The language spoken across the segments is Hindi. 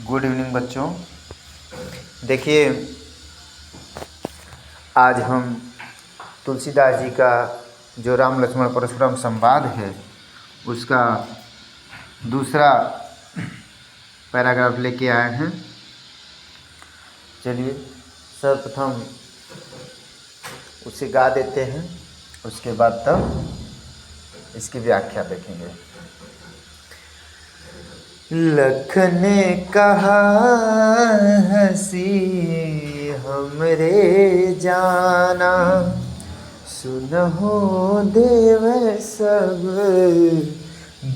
गुड इवनिंग बच्चों। देखिए, आज हम तुलसीदास जी का जो राम लक्ष्मण परशुराम संवाद है उसका दूसरा पैराग्राफ लेके आए हैं। चलिए सर्वप्रथम उसे गा देते हैं, उसके बाद तब इसकी व्याख्या देखेंगे। लखन ने कहा हंसी हमरे जाना, सुनहो देव सब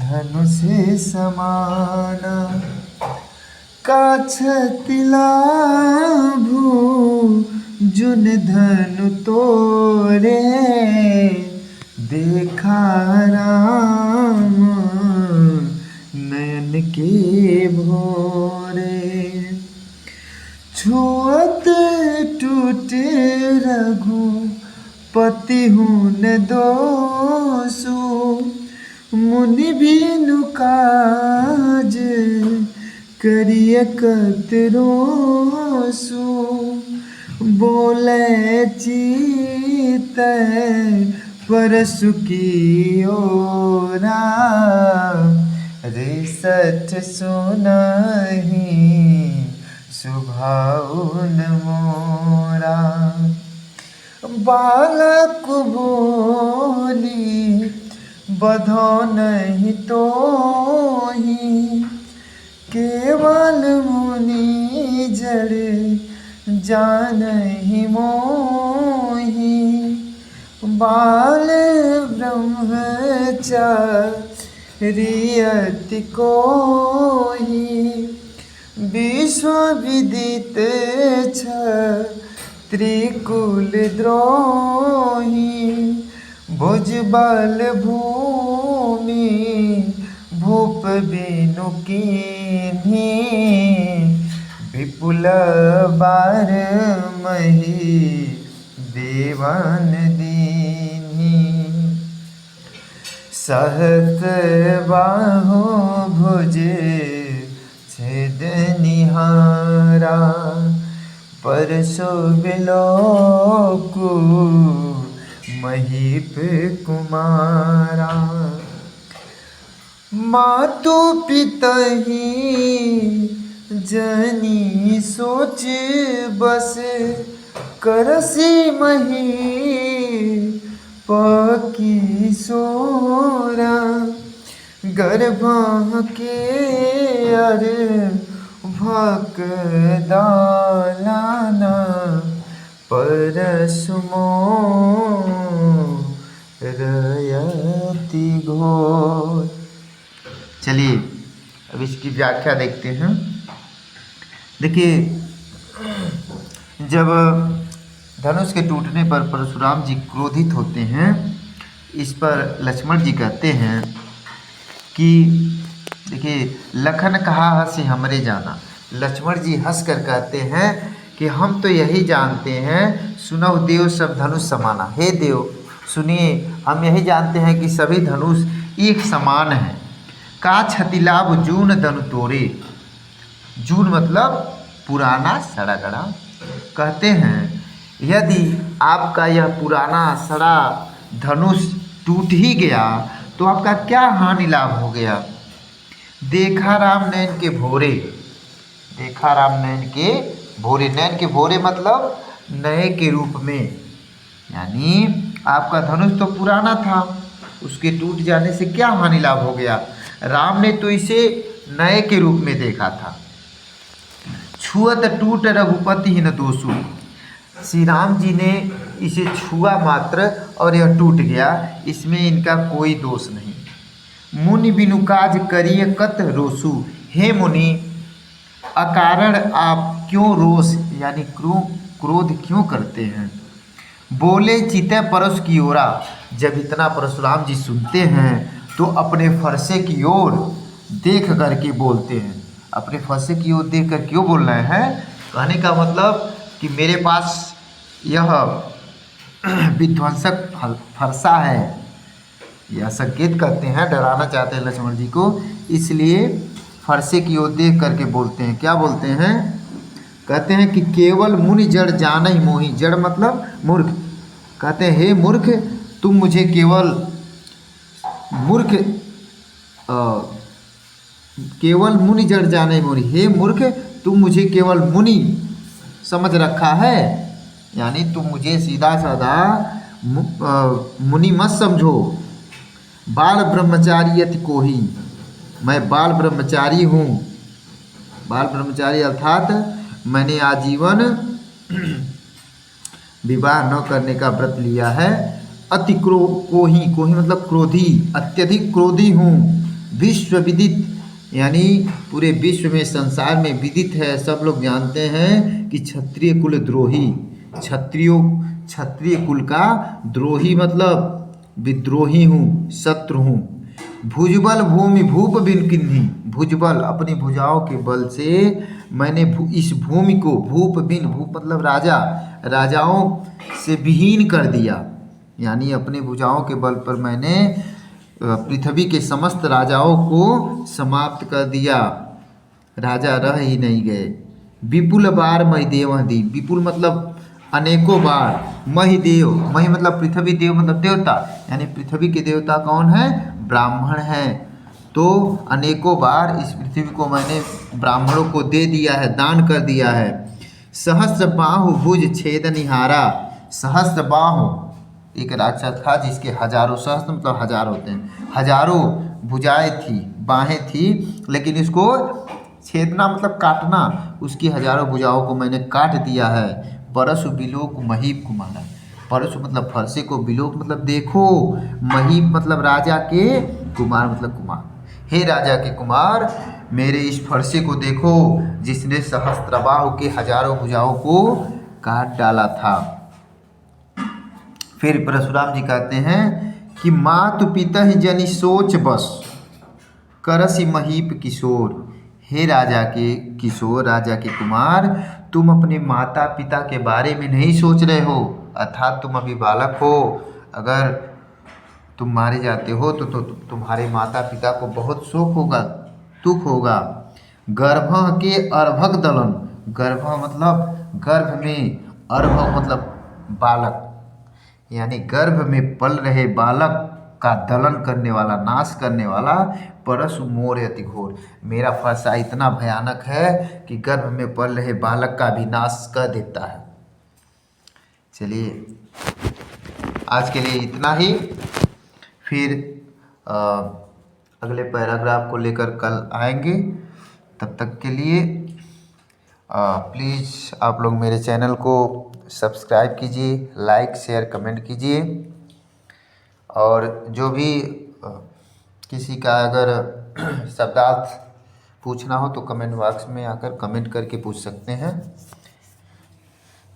धनुष समाना। काछतिला भू जुन धनु तोरे, देखा राम नयन के भोरे। छुअत टूटे रघुपति हुन दोषु, मुनि बिनु काज करिय कतरोसु। बोले चित परसु की ओरा, रिसठ सुनहि सुभाउन मोरा। बालक बोली बधो नहीं तोहि, केवल मुनि जड़ जानहि मोहि। बाल ब्रह्मचारियति कोहि, विश्व विदित त्रिकुल द्रोही। भुजबल भूमि भूप बिनु कीन्ही, विपुल बार मही देवन दीन्ही। सहत बाहु भुज छेद निहारा, परसु बिलोकु महीप कुमारा। मातु पितहि जनी सोच बस, करसी मही पकी सोरा। गर्भ के अर भक दालाना, परसुमो रयति घोर। चलिए अब इसकी व्याख्या देखते हैं। देखिए, जब धनुष के टूटने पर परशुराम जी क्रोधित होते हैं, इस पर लक्ष्मण जी कहते हैं कि देखिए, लखन कहा हंसी हमरे जाना। लक्ष्मण जी हंस कर कहते हैं कि हम तो यही जानते हैं, सुनौ देव सब धनुष समाना। हे देव सुनिए, हम यही जानते हैं कि सभी धनुष एक समान हैं। का छतिलाभ जून धनु तोरे, जून मतलब पुराना सड़ा गड़ा। कहते हैं यदि आपका यह पुराना सड़ा धनुष टूट ही गया तो आपका क्या हानि लाभ हो गया। देखा राम नयन के भोरे, देखा राम नयन के भोरे। नयन के भोरे मतलब नए के रूप में, यानी आपका धनुष तो पुराना था, उसके टूट जाने से क्या हानि लाभ हो गया। राम ने तो इसे नए के रूप में देखा था। छुअत टूट रघुपति ही न दोषु, श्री राम जी ने इसे छुआ मात्र और यह टूट गया, इसमें इनका कोई दोष नहीं। मुनि बिनु काज करिए कत रोसु, हे मुनि अकारण आप क्यों रोष यानी क्रोध क्यों करते हैं। बोले चिते परस की ओरा, जब इतना परशुराम जी सुनते हैं तो अपने फरसे की ओर देख करके बोलते हैं। अपने फरसे की ओर देख कर क्यों बोल रहे हैं, कहने का मतलब कि मेरे पास यह विध्वंसक फरसा है, यह संकेत करते हैं, डराना चाहते हैं लक्ष्मण जी को, इसलिए फरसे की ओर देख करके बोलते हैं। क्या बोलते हैं? कहते हैं कि केवल मुनि जड़ जान ही मोही। जड़ मतलब मूर्ख। कहते हैं हे मूर्ख, तुम मुझे केवल मूर्ख केवल मुनि जड़ जाने मोरी। हे मूर्ख, तुम मुझे केवल मुनि समझ रखा है, यानी तुम मुझे सीधा साधा मुनि मत समझो। बाल ब्रह्मचारी यति कोही, मैं बाल ब्रह्मचारी हूँ। बाल ब्रह्मचारी अर्थात मैंने आजीवन विवाह न करने का व्रत लिया है। अति कोही, कोही मतलब क्रोधी, अत्यधिक क्रोधी हूँ। विश्व विदित, यानी पूरे विश्व में, संसार में विदित है, सब लोग जानते हैं कि क्षत्रिय कुल द्रोही, क्षत्रिय कुल का द्रोही मतलब विद्रोही हूँ, शत्रु हूँ। भुजबल भूमि भूप बिन किन्ही, भुजबल अपनी भुजाओं के बल से मैंने इस भूमि को, भूप बिन, भूप मतलब राजा, राजाओं से विहीन कर दिया, यानी अपने भुजाओं के बल पर मैंने पृथ्वी के समस्त राजाओं को समाप्त कर दिया, राजा रह ही नहीं गए। विपुल बार महिदेव दी, विपुल मतलब अनेकों बार, महिदेव, मही मतलब पृथ्वी, देव मतलब देवता, यानी पृथ्वी के देवता कौन है? ब्राह्मण हैं। तो अनेकों बार इस पृथ्वी को मैंने ब्राह्मणों को दे दिया है, दान कर दिया है। सहस्र बाहु भुज छेद निहारा, सहस्र बाहु एक राक्षस था जिसके हजारों, सहस्र मतलब हजार होते हैं, हजारों भुजाएं थी, बाहें थी, लेकिन इसको छेदना मतलब काटना, उसकी हजारों भुजाओं को मैंने काट दिया है। परशु बिलोक महीप कुमार, परशु मतलब फरसे को, बिलोक मतलब देखो, महीप मतलब राजा के, कुमार मतलब कुमार। हे राजा के कुमार, मेरे इस फरसे को देखो जिसने सहस्त्रबाहु के हजारों भुजाओं को काट डाला था। फिर परशुराम जी कहते हैं कि मातु पिता ही जनि सोच बस, करसी महीप किशोर। हे राजा के किशोर, राजा के कुमार, तुम अपने माता पिता के बारे में नहीं सोच रहे हो, अर्थात तुम अभी बालक हो। अगर तुम मारे जाते हो तो तुम्हारे माता पिता को बहुत शोक होगा, दुख होगा। गर्भ के अर्भक दलन, गर्भ मतलब गर्भ में, अर्भक मतलब बालक, यानी गर्भ में पल रहे बालक का दलन करने वाला, नाश करने वाला। परशु मोर अति घोर, मेरा फरसा इतना भयानक है कि गर्भ में पल रहे बालक का भी नाश कर देता है। चलिए आज के लिए इतना ही, फिर अगले पैराग्राफ को लेकर कल आएंगे। तब तक के लिए प्लीज़ आप लोग मेरे चैनल को सब्सक्राइब कीजिए, लाइक शेयर कमेंट कीजिए, और जो भी किसी का अगर शब्दार्थ पूछना हो तो कमेंट बॉक्स में आकर कमेंट करके पूछ सकते हैं।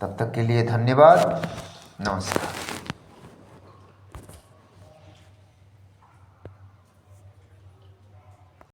तब तक के लिए धन्यवाद, नमस्कार।